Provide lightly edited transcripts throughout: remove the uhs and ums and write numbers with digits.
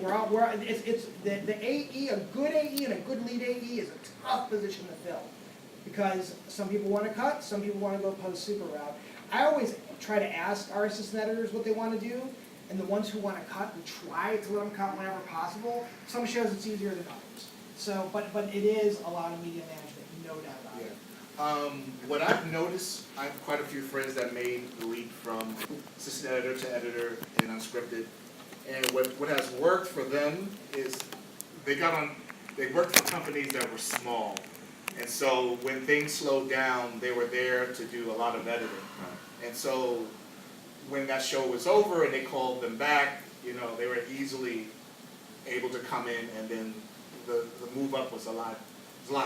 It's the AE, a good AE and a good lead AE is a tough position to fill. Because some people want to cut, some people want to go post-super route. I always try to ask our assistant editors what they want to do, and the ones who want to cut, we try to let them cut whenever possible. Some shows it's easier than others. So, but it is a lot of media management, no doubt about it. What I've noticed, I have quite a few friends that made the leap from assistant editor to editor in Unscripted. And what has worked for them is they worked for companies that were small. And so when things slowed down, they were there to do a lot of editing. Right. And so when that show was over and they called them back, they were easily able to come in, and then the move up was a lot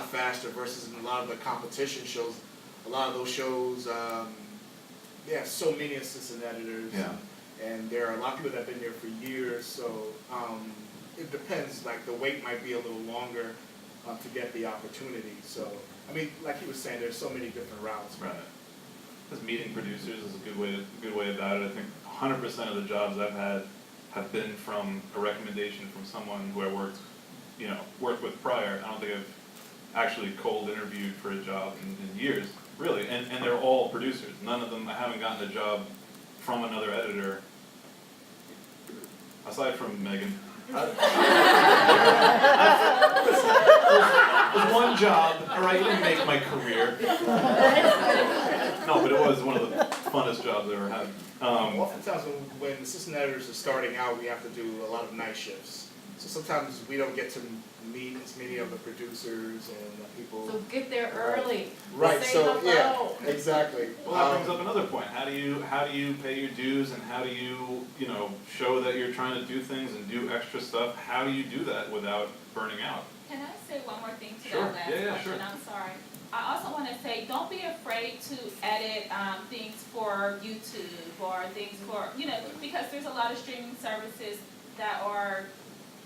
faster versus in a lot of the competition shows. A lot of those shows, they have so many assistant editors. Yeah. And there are a lot of people that have been there for years, so it depends. Like the wait might be a little longer to get the opportunity. So, I mean, like he was saying, there's so many different routes. Right. Because meeting producers is a good way about it. I think 100% of the jobs I've had have been from a recommendation from someone who I worked with prior. I don't think I've actually cold interviewed for a job in years, really. And they're all producers. None of them, I haven't gotten a job from another editor, aside from Megan. There's one job, all right, it didn't make my career. No, but it was one of the funnest jobs I ever had. Oftentimes when assistant editors are starting out, we have to do a lot of night shifts. So sometimes we don't get to meet as many of the producers and the people. So get there early. Right. So yeah, exactly. Well, that brings up another point. How do you pay your dues, and how do you show that you're trying to do things and do extra stuff? How do you do that without burning out? Can I say one more thing to Sure. that last question? Sure. I'm sorry. I also want to say, don't be afraid to edit things for YouTube or things for, because there's a lot of streaming services that are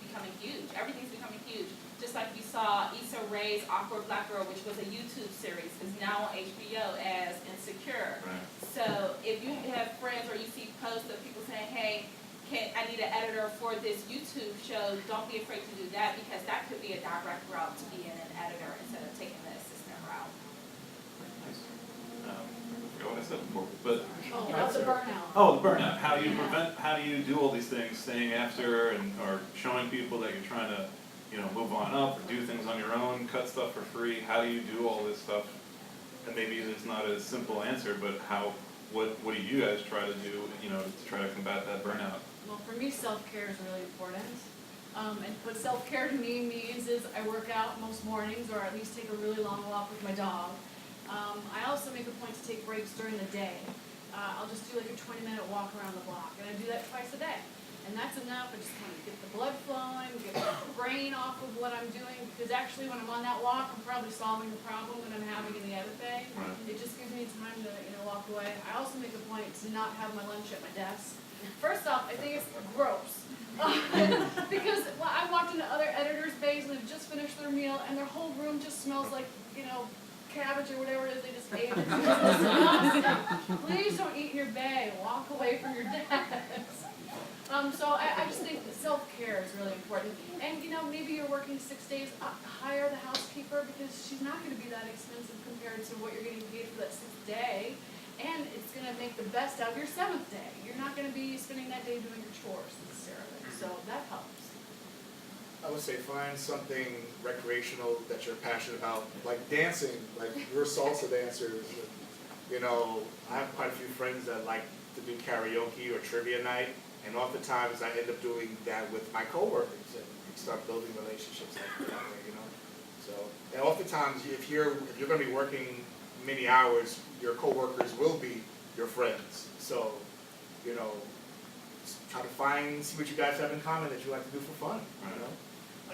becoming huge. Everything's becoming huge. Just like you saw Issa Rae's Awkward Black Girl, which was a YouTube series, is now on HBO as Insecure. Right. So if you have friends or you see posts of people saying, hey, I need an editor for this YouTube show, don't be afraid to do that, because that could be a direct route to being an editor instead of taking the assistant route. Nice. I forgot what I said before, but The burnout. Oh, the burnout. How do you do all these things, staying after or showing people that you're trying to, move on up or do things on your own, cut stuff for free? How do you do all this stuff? And maybe it's not a simple answer, but what do you guys try to do, to try to combat that burnout? Well, for me, self-care is really important. And what self-care to me means is I work out most mornings, or at least take a really long walk with my dog. I also make a point to take breaks during the day. I'll just do like a 20-minute walk around the block, and I do that twice a day. And that's enough. I just kind of get the blood flowing, get my brain off of what I'm doing, because actually when I'm on that walk, I'm probably solving the problem that I'm having in the other day. Right. It just gives me time to walk away. I also make a point to not have my lunch at my desk. First off, I think it's gross. Because I walked into other editors' bays and they've just finished their meal, and their whole room just smells like, cabbage or whatever it is they just ate. Please don't eat in your bay. Walk away from your desk. So I just think that self-care is really important. And maybe you're working 6 days, hire the housekeeper, because she's not going to be that expensive compared to what you're getting paid for that 6th day. And it's going to make the best out of your 7th day. You're not going to be spending that day doing your chores necessarily. So that helps. I would say find something recreational that you're passionate about, like dancing. Like we're salsa dancers. I have quite a few friends that like to do karaoke or trivia night, and oftentimes I end up doing that with my coworkers, and we start building relationships like that way, So, and oftentimes if you're going to be working many hours, your coworkers will be your friends. So, try to see what you guys have in common that you like to do for fun.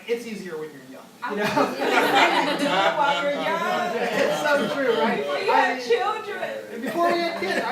It's easier when you're young. I was do it while you're young. It's so true, right? Before you have children. And before we had kids,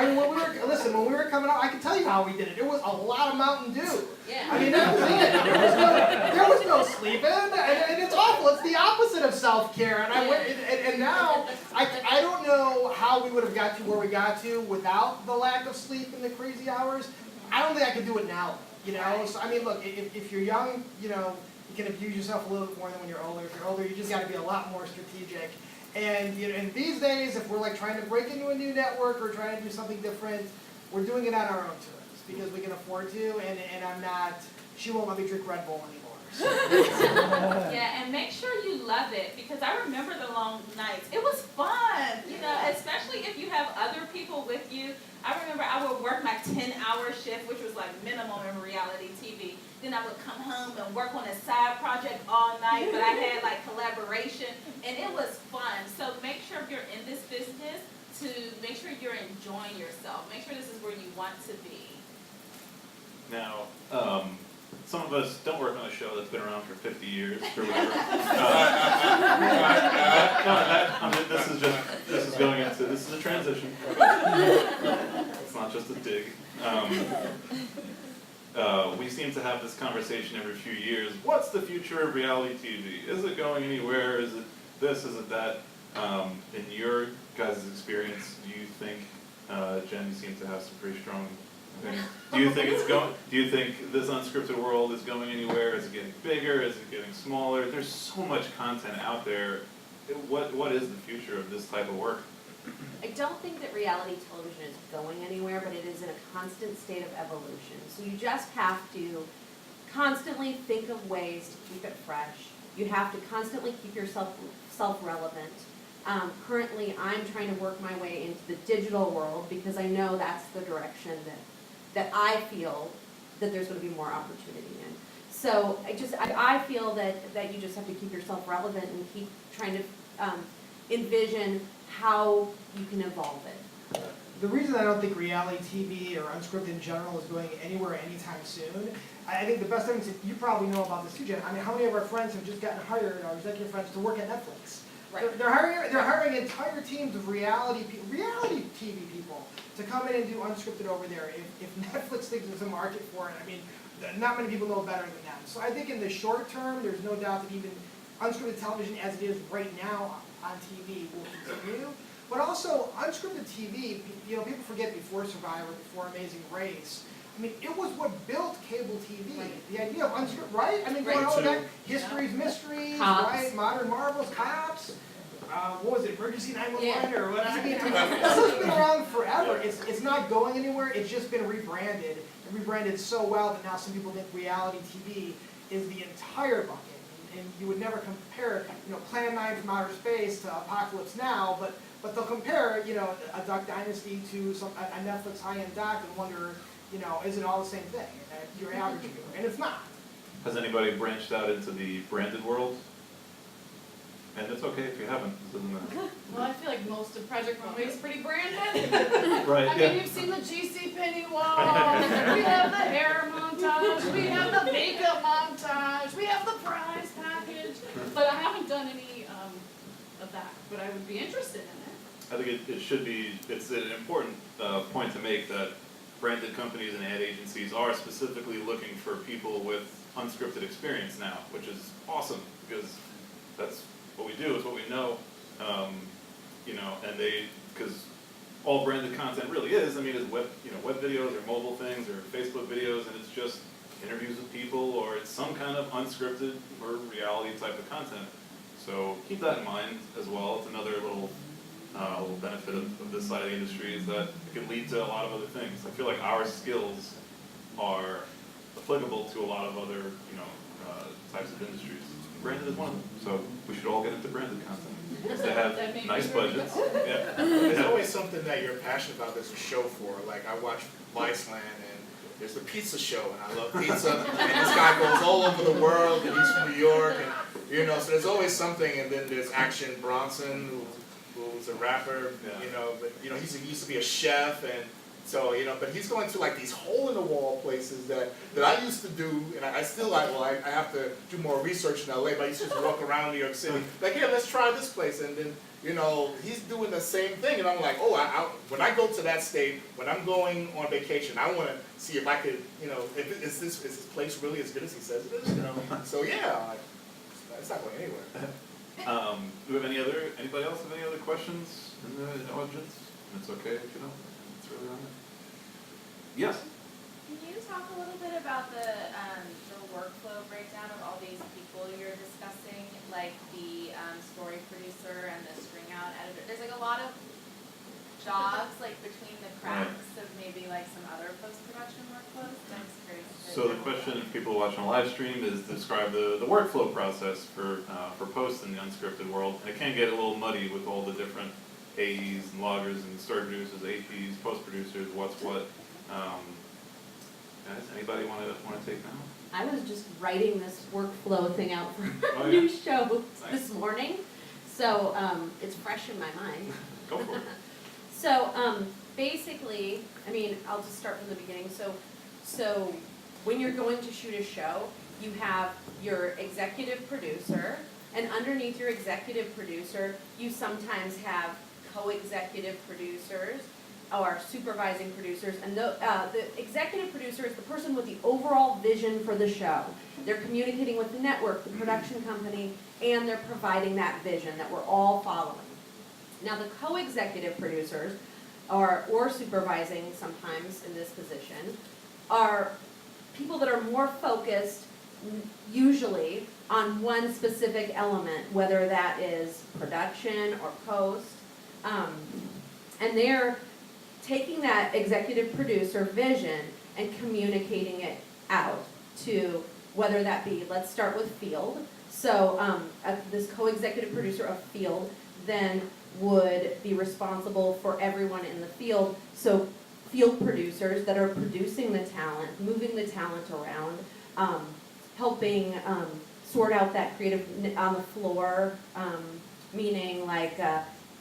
when we were coming out, I can tell you how we did it. It was a lot of Mountain Dew. Yeah. I mean, that was it. There was no sleeping, and it's awful. It's the opposite of self-care. And I went, and now I don't know how we would have got to where we got to without the lack of sleep and the crazy hours. I don't think I could do it now. You know, Right. so I mean, look, if you're young, you know, you can abuse yourself a little bit more than when you're older. If you're older, you just got to be a lot more strategic. And you know, and these days, if we're like trying to break into a new network or trying to do something different, we're doing it on our own terms because we can afford to. And I'm not. She won't let me drink Red Bull anymore. So. Yeah, and make sure you love it, because I remember the long nights. It was fun, you know, especially if you have other people with you. I remember I would work my 10-hour shift, which was like minimum in reality TV. Then I would come home and work on a side project all night, but I had like collaboration, and it was fun. So make sure if you're in this business to make sure you're enjoying yourself. Make sure this is where you want to be. Now, some of us don't work on a show that's been around for 50 years or whatever. This is a transition. It's not just a dig. We seem to have this conversation every few years. What's the future of reality TV? Is it going anywhere? Is it this? Is it that? In your guys' experience, do you think, Jen, you seem to have some pretty strong opinions. Do you think it's going? Do you think this unscripted world is going anywhere? Is it getting bigger? Is it getting smaller? There's so much content out there. What is the future of this type of work? I don't think that reality television is going anywhere, but it is in a constant state of evolution. So you just have to constantly think of ways to keep it fresh. You have to constantly keep yourself self-relevant. Currently, I'm trying to work my way into the digital world because I know that's the direction that I feel that there's going to be more opportunity in. So I feel that you just have to keep yourself relevant and keep trying to envision how you can evolve it. The reason I don't think reality TV or unscripted in general is going anywhere anytime soon, I think the best evidence, you probably know about this too, Jen. I mean, how many of our friends have just gotten hired, our executive friends, to work at Netflix? Right. They're hiring entire teams of reality TV people to come in and do unscripted over there. If Netflix thinks there's a market for it, I mean, not many people know better than them. So I think in the short term, there's no doubt that even unscripted television as it is right now on TV will continue. But also, unscripted TV, you know, people forget before Survivor, before Amazing Race, I mean, it was what built cable TV. Right. The idea of unscripted, right? I mean, going all back, History's Mysteries, Cops. right? Modern Marvels, Cops. What was it, Emergency 911 or what? I mean, this has been around forever. Yeah. It's not going anywhere. It's just been rebranded. And rebranded so well that now some people think reality TV is the entire bucket. And you would never compare, you know, Plan 9 from outer space to Apocalypse Now, but they'll compare, you know, a Duck Dynasty to a Netflix high-end doc and wonder, you know, is it all the same thing? Your average viewer, and it's not. Has anybody branched out into the branded world? And it's okay if you haven't. It doesn't matter. Well, I feel like most of Project Runway is pretty branded. Right. I mean, you've seen the JCPenney wall, we have the hair montage, we have the makeup montage, we have the prize package. But I haven't done any of that, but I would be interested in it. I think it should be, it's an important point to make that branded companies and ad agencies are specifically looking for people with unscripted experience now, which is awesome because that's what we do, is what we know, you know, and because all branded content really is, I mean, is web videos or mobile things or Facebook videos, and it's just interviews with people or it's some kind of unscripted or reality type of content. So keep that in mind as well. It's another little benefit of this side of the industry is that it can lead to a lot of other things. I feel like our skills are applicable to a lot of other, you know, types of industries. Branded is one of them, so we should all get into branded content. They have nice budgets. Yeah. There's always something that you're passionate about there's a show for. Like I watch Viceland and there's the pizza show and I love pizza and this guy goes all over the world and he's from New York and you know, so there's always something. And then there's Action Bronson who's a rapper, you know, but you know, he used to be a chef and so, you know, but he's going to like these hole-in-the-wall places that I used to do, and I still like, well, I have to do more research in LA, but I used to just walk around New York City, like, yeah, let's try this place, and then, you know, he's doing the same thing, and I'm like, oh, when I go to that state, when I'm going on vacation, I want to see if I could, you know, is this place really as good as he says it is, you know? So, yeah, it's not going anywhere. Do we have anybody else have any other questions in the audience? It's okay if you don't. It's really on there. Yes? Can Can you talk a little bit about the workflow breakdown of all these people you're discussing, like the story producer and the string out editor? There's like a lot of jobs like between the cracks of maybe like some other post-production workflows. So I'm just curious. So the question, if people watching a live stream, is describe the workflow process for posts in the unscripted world. And it can get a little muddy with all the different AEs and loggers and story producers, APs, post producers, what's what. Guys, anybody want to take now? I was just writing this workflow thing out for Oh, a yeah? new show Nice. this morning, so it's fresh in my mind. Go for it. So basically, I mean, I'll just start from the beginning. So when you're going to shoot a show, you have your executive producer, and underneath your executive producer, you sometimes have co-executive producers or supervising producers, and the executive producer is the person with the overall vision for the show. They're communicating with the network, the production company, and they're providing that vision that we're all following. Now, the co-executive producers, or supervising sometimes in this position, are people that are more focused usually on one specific element, whether that is production or post, and they're taking that executive producer vision and communicating it out to, whether that be, let's start with field. So this co-executive producer of field then would be responsible for everyone in the field. So field producers that are producing the talent, moving the talent around, helping sort out that creative on the floor, meaning like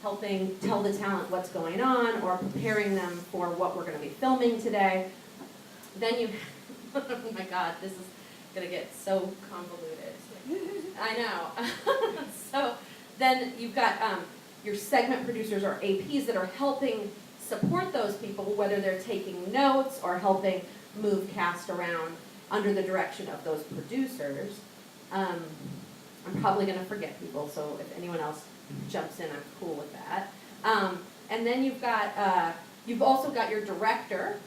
helping tell the talent what's going on or preparing them for what we're going to be filming today. Then you, oh my God, this is going to get so convoluted. I know. So then you've got your segment producers or APs that are helping support those people, whether they're taking notes or helping move cast around under the direction of those producers. I'm probably going to forget people, so if anyone else jumps in, I'm cool with that. And then you've also got your director,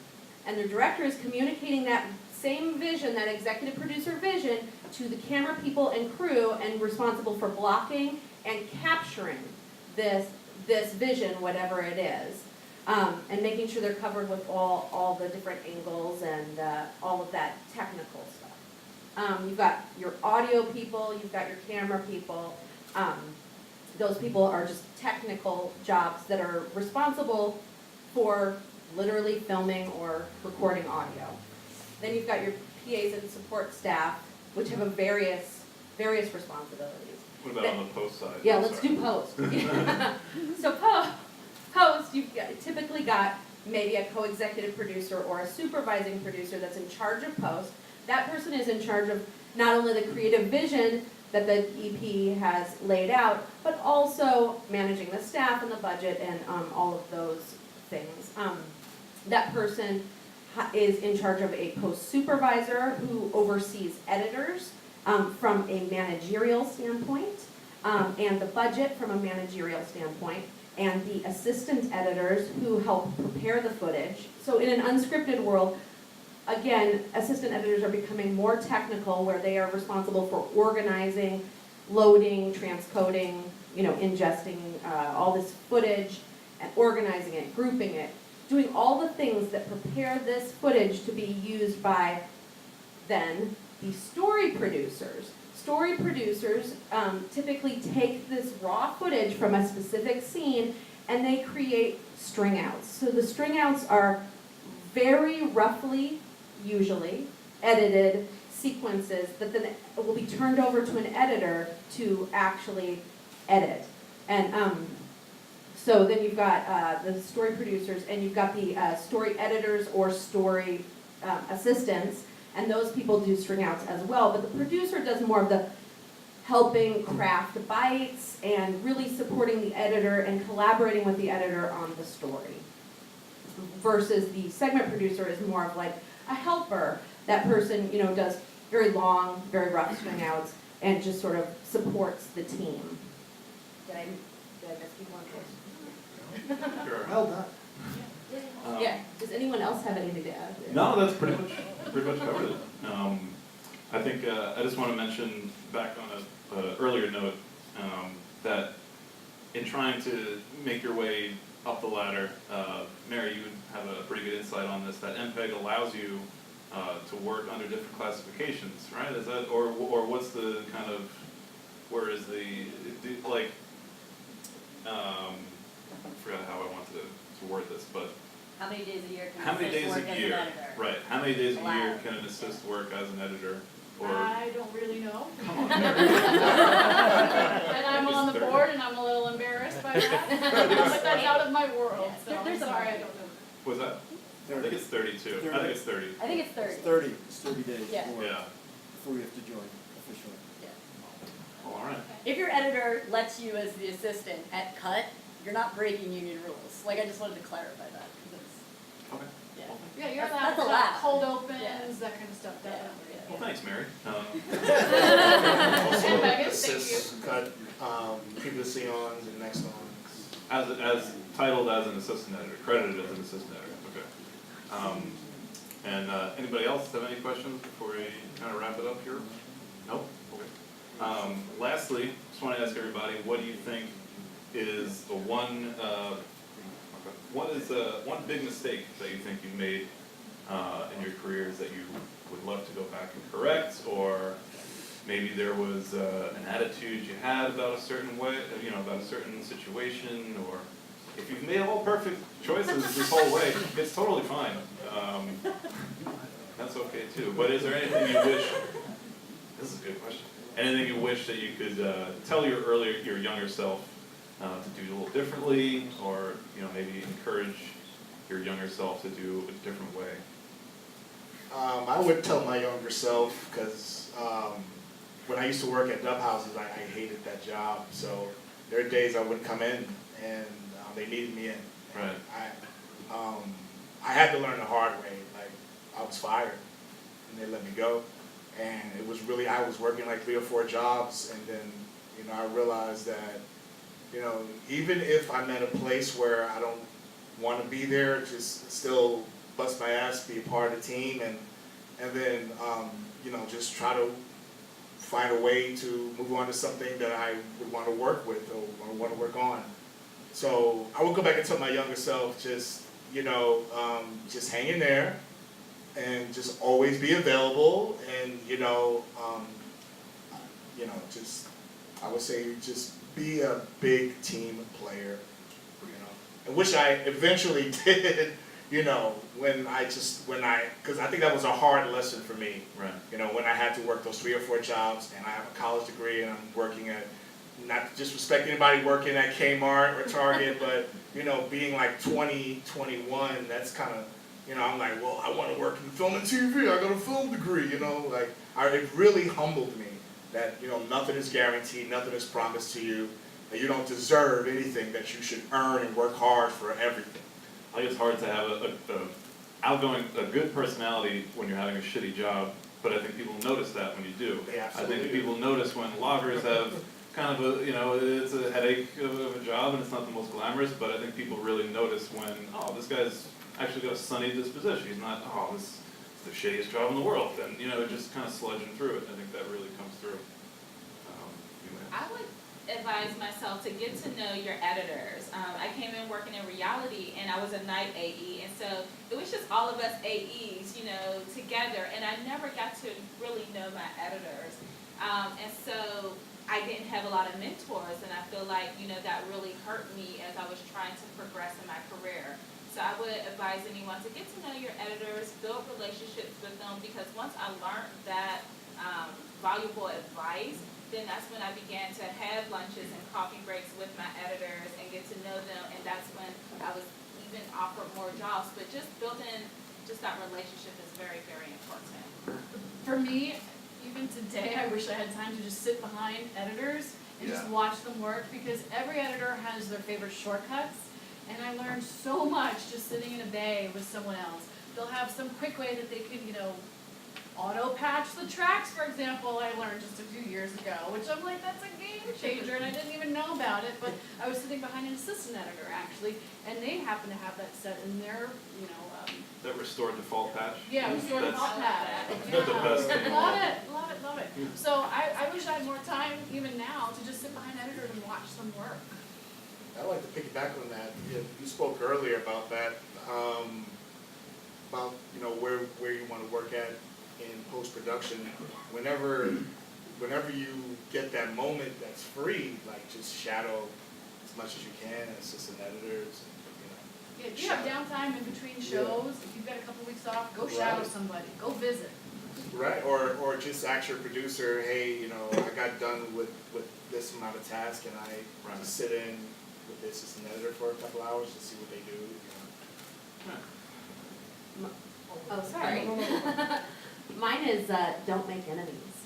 and the director is communicating that same vision, that executive producer vision, to the camera people and crew, and responsible for blocking and capturing this vision, whatever it is, and making sure they're covered with all the different angles and all of that technical stuff. You've got your audio people, you've got your camera people. Those people are just technical jobs that are responsible for literally filming or recording audio. Then you've got your PAs and support staff, which have a various responsibilities. What about on the post side? Yeah, I'm let's sorry. do post. So post, you've typically got maybe a co-executive producer or a supervising producer that's in charge of post. That person is in charge of not only the creative vision that the EP has laid out, but also managing the staff and the budget and all of those things. That person is in charge of a post supervisor who oversees editors from a managerial standpoint, and the budget from a managerial standpoint, and the assistant editors who help prepare the footage. So in an unscripted world, again, assistant editors are becoming more technical, where they are responsible for organizing, loading, transcoding, ingesting all this footage, and organizing it, grouping it, doing all the things that prepare this footage to be used by then the story producers. Story producers typically take this raw footage from a specific scene and they create string outs. So the string outs are very roughly, usually, edited sequences that then will be turned over to an editor to actually edit. And so then you've got the story producers, and you've got the story editors or story assistants, and those people do string outs as well. But the producer does more of the helping craft bites and really supporting the editor and collaborating with the editor on the story. Versus the segment producer is more of like a helper. That person, does very long, very rough string outs and just sort of supports the team. Did I miss people on this? Sure. Well done. Yeah, does anyone else have anything to add? No, that's pretty much covered it. I think, I just wanna mention back on a earlier note, that in trying to make your way up the ladder, Mary, you have a pretty good insight on this, that MPEG allows you, to work under different classifications, right? Is that, or what's the kind of, where is like, I forgot how I wanted to word this, but How many days a year how can many you days work a as an year, editor? right, how many days a year Allowed. can an assist work as an editor? Or, I don't really know. come on, Mary. And I'm on the board and I'm a little embarrassed by that, but that's out of my world, so I'm There's a sorry I market. don't know. Was that? I think it's 32. I think it's 30. I think it's 30. It's 30 days Yeah. before, Yeah. before we have to join officially. Oh, all right. If your editor lets you as the assistant at cut, you're not breaking union rules. Like, I just wanted to clarify that, because it's, Okay. yeah. Yeah, you're That's- allowed that's to allowed. have cold opens, Yeah. that kind of stuff, definitely. Well, thanks, Mary. And Also, Megan, assists, cut, previously ons and next ons. As titled as an assistant editor, credited as an assistant editor. Okay. And anybody else have any questions before we kind of wrap it up here? Nope. Okay. Lastly, just want to ask everybody, what do you think is the one big mistake that you think you've made in your careers that you would love to go back and correct, or maybe there was an attitude you had about a certain way, about a certain situation, or if you've made all perfect choices this whole way, it's totally fine. That's okay too. But is there anything you wish? This is a good question. Anything you wish that you could tell your younger self to do a little differently, or maybe encourage your younger self to do a different way? I would tell my younger self, because when I used to work at dub houses, I hated that job. So there are days I wouldn't come in, and they needed me in. Right. I had to learn the hard way. Like, I was fired, and they let me go. And it was really, I was working like 3 or 4 jobs, and then, I realized that, even if I'm at a place where I don't want to be there, just still bust my ass, be a part of the team, and then, just try to find a way to move on to something that I would want to work with or want to work on. So I would go back and tell my younger self, just hang in there, and just always be available, and I would say just be a big team player, and which I eventually did, because I think that was a hard lesson for me. Right. When I had to work those 3 or 4 jobs, and I have a college degree, and I'm working at, not to disrespect anybody working at Kmart or Target, but, being like 20, 21, that's kind of, I'm like, well, I want to work in film and TV, I got a film degree, it really humbled me that, nothing is guaranteed, nothing is promised to you, that you don't deserve anything, that you should earn and work hard for everything. I think it's hard to have a good personality when you're having a shitty job, but I think people notice that when you do. They I absolutely think do. people notice when loggers have kind of it's a headache of a job and it's not the most glamorous, but I think people really notice when, this guy's actually got a sunny disposition. He's not, this is the shittiest job in the world, and just kind of sludging through it. I think that really comes through. I would advise myself to get to know your editors. I came in working in reality, and I was a night AE, and so it was just all of us AEs, together, and I never got to really know my editors. And so I didn't have a lot of mentors, and I feel like, that really hurt me as I was trying to progress in my career. So I would advise anyone to get to know your editors, build relationships with them, because once I learned that valuable advice, then that's when I began to have lunches and coffee breaks with my editors and get to know them, and that's when I was even offered more jobs. But just building that relationship is very, very important. For me, even today, I wish I had time to just sit behind editors and just watch them work, because every editor has their favorite shortcuts, and I learned so much just sitting in a bay with someone else. They'll have some quick way that they can, auto patch the tracks, for example, I learned just a few years ago, which I'm like, that's a game changer, and I didn't even know about it, but I was sitting behind an assistant editor, actually, and they happen to have that set in their, That restore default patch? yeah, we sort of That's- all had it. That's the best thing. Love it. So I wish I had more time, even now, to just sit behind editors and watch them work. I'd like to piggyback on that. You spoke earlier about that, about, where you want to work at in post-production. Whenever you get that moment that's free, like just shadow as much as you can, assistant editors, Yeah, if you have downtime in between shows, if you've got a couple weeks off, go shadow Right. somebody, go visit. Right, or just ask your producer, hey, I got done with this amount of task, and I Right. just sit in with the assistant editor for a couple hours to see what they do. Oh, sorry. Mine is, don't make enemies.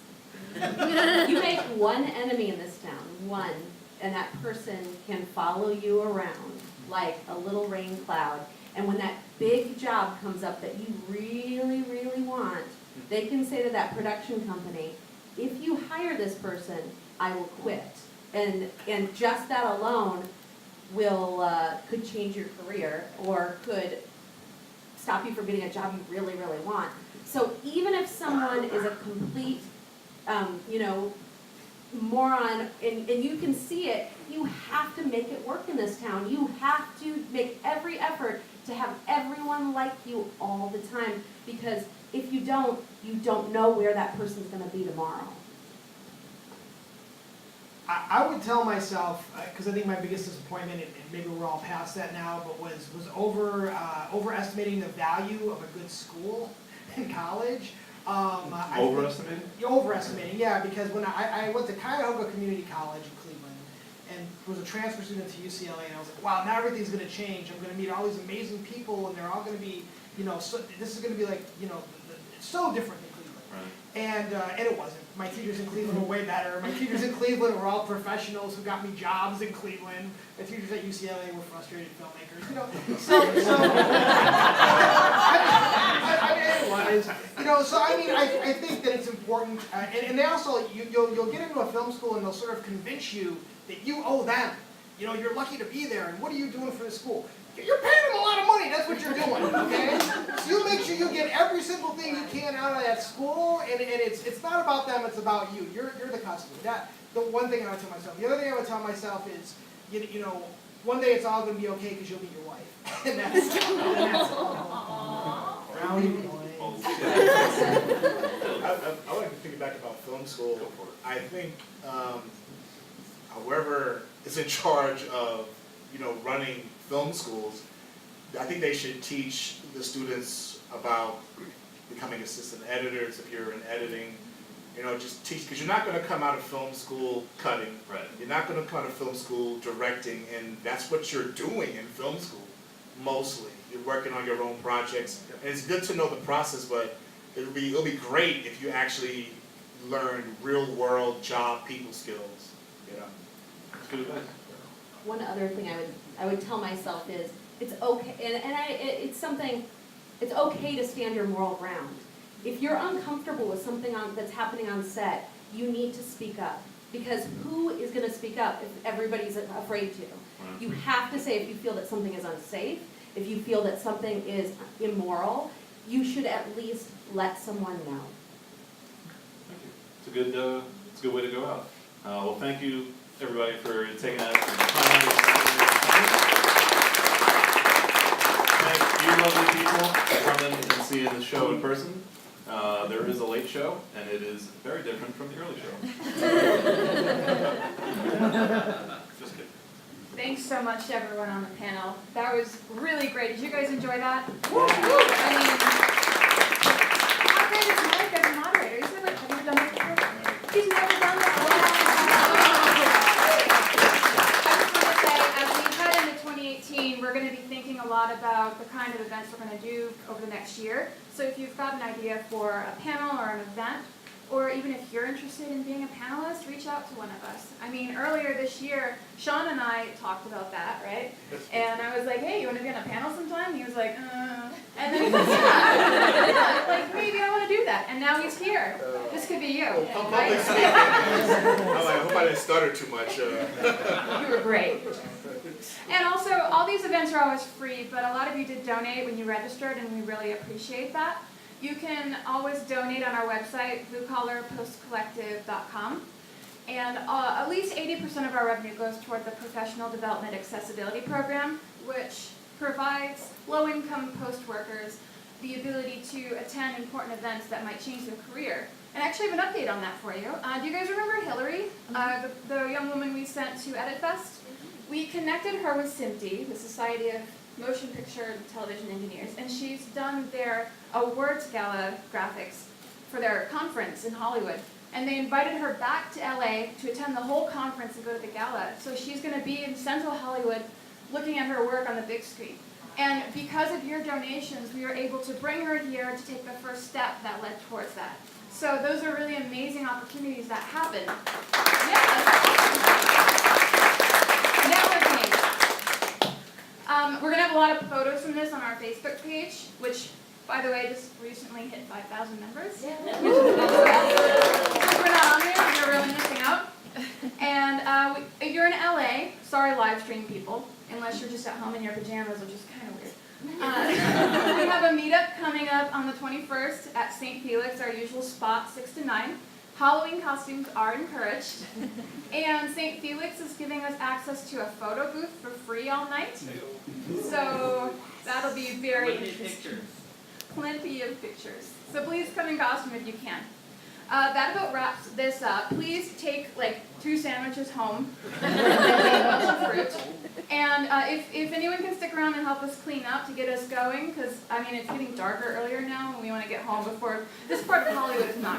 You make one enemy in this town, one, and that person can follow you around like a little rain cloud. And when that big job comes up that you really, really want, they can say to that production company, if you hire this person, I will quit. And just that alone could change your career, or could stop you from getting a job you really, really want. So even if someone is a complete, moron, and you can see it, you have to make it work in this town. You have to make every effort to have everyone like you all the time, because if you don't know where that person's gonna be tomorrow. I would tell myself, because I think my biggest disappointment, and maybe we're all past that now, but was overestimating the value of a good school in college. Overestimated? Overestimating, yeah, because when I went to Cuyahoga Community College in Cleveland, and was a transfer student to UCLA, and I was like, wow, now everything's gonna change. I'm gonna meet all these amazing people, and they're all gonna be, this is gonna be like, it's so different than Cleveland. Right. And it wasn't. My teachers in Cleveland were way better. My teachers in Cleveland were all professionals who got me jobs in Cleveland. My teachers at UCLA were frustrated filmmakers. I think that it's important, and they also, you'll get into a film school and they'll sort of convince you that you owe them. You're lucky to be there, and what are you doing for the school? You're paying them a lot of money, that's what you're doing, okay? So you make sure you get every single thing you can out of that school, and it's not about them, it's about you. You're the customer. The one thing I would tell myself. The other thing I would tell myself is, one day it's all going to be okay because you'll meet your wife. and that's all. Brownie points. I like to piggyback about film school. Go for it. I think whoever is in charge of running film schools, I think they should teach the students about becoming assistant editors if you're in editing. Just teach, because you're not going to come out of film school cutting. Right. You're not going to come out of film school directing, and that's what you're doing in film school mostly. You're working on your own projects, and it's good to know the process, but it'll be great if you actually learn real world job people skills. That's good advice. One other thing I would tell myself is, it's okay, it's okay to stand your moral ground. If you're uncomfortable with something that's happening on set, you need to speak up. Because who is going to speak up if everybody's afraid to? Right. You have to say if you feel that something is unsafe, if you feel that something is immoral, you should at least let someone know. Thank you. It's a good way to go out. Well, thank you everybody for taking that time. Thank you, lovely people, for coming and seeing the show in person. There is a late show, and it is very different from the early show. Just kidding. Thanks so much to everyone on the panel. That was really great. Did you guys enjoy that? I mean, how great is Mike as a moderator? Have you ever done that before? He's never done that. I just want to say, as we head into 2018, we're going to be thinking a lot about the kind of events we're going to do over the next year. So if you've got an idea for a panel or an event, or even if you're interested in being a panelist, reach out to one of us. I mean, earlier this year, Sean and I talked about that, right? And I was like, hey, you want to be on a panel sometime? He was like, and then he was yeah, like, maybe I want to do that. And now he's here. This could be you, Public right? speaking. I'm like, I hope I didn't stutter too much. You were great. And also, all these events are always free, but a lot of you did donate when you registered, and we really appreciate that. You can always donate on our website, bluecollarpostcollective.com. And at least 80% of our revenue goes toward the Professional Development Accessibility Program, which provides low-income post workers the ability to attend important events that might change their career. And I actually have an update on that for you. Do you guys remember Hillary, the young woman we sent to EditFest? We connected her with SMPTE, the Society of Motion Picture and Television Engineers, and she's done their awards gala graphics for their conference in Hollywood. And they invited her back to LA to attend the whole conference and go to the gala. So she's going to be in Central Hollywood looking at her work on the big screen. And because of your donations, we were able to bring her here to take the first step that led towards that. So those are really amazing opportunities that happen. Networking. We're going to have a lot of photos from this on our Facebook page, which, by the way, just recently hit 5,000 members. Which is awesome. If we're not on there, you're really missing out. And if you're in LA, sorry live stream people, unless you're just at home in your pajamas, which is kind of weird. We have a meetup coming up on the 21st at St. Felix, our usual spot, 6 to 9. Halloween costumes are encouraged. And St. Felix is giving us access to a photo booth for free all night. So that'll be very interesting. Plenty of pictures. So please come in costume if you can. That about wraps this up. Please take like 2 sandwiches home and a bunch of fruit. And if anyone can stick around and help us clean up to get us going, because I mean it's getting darker earlier now and we want to get home before this part of Hollywood is not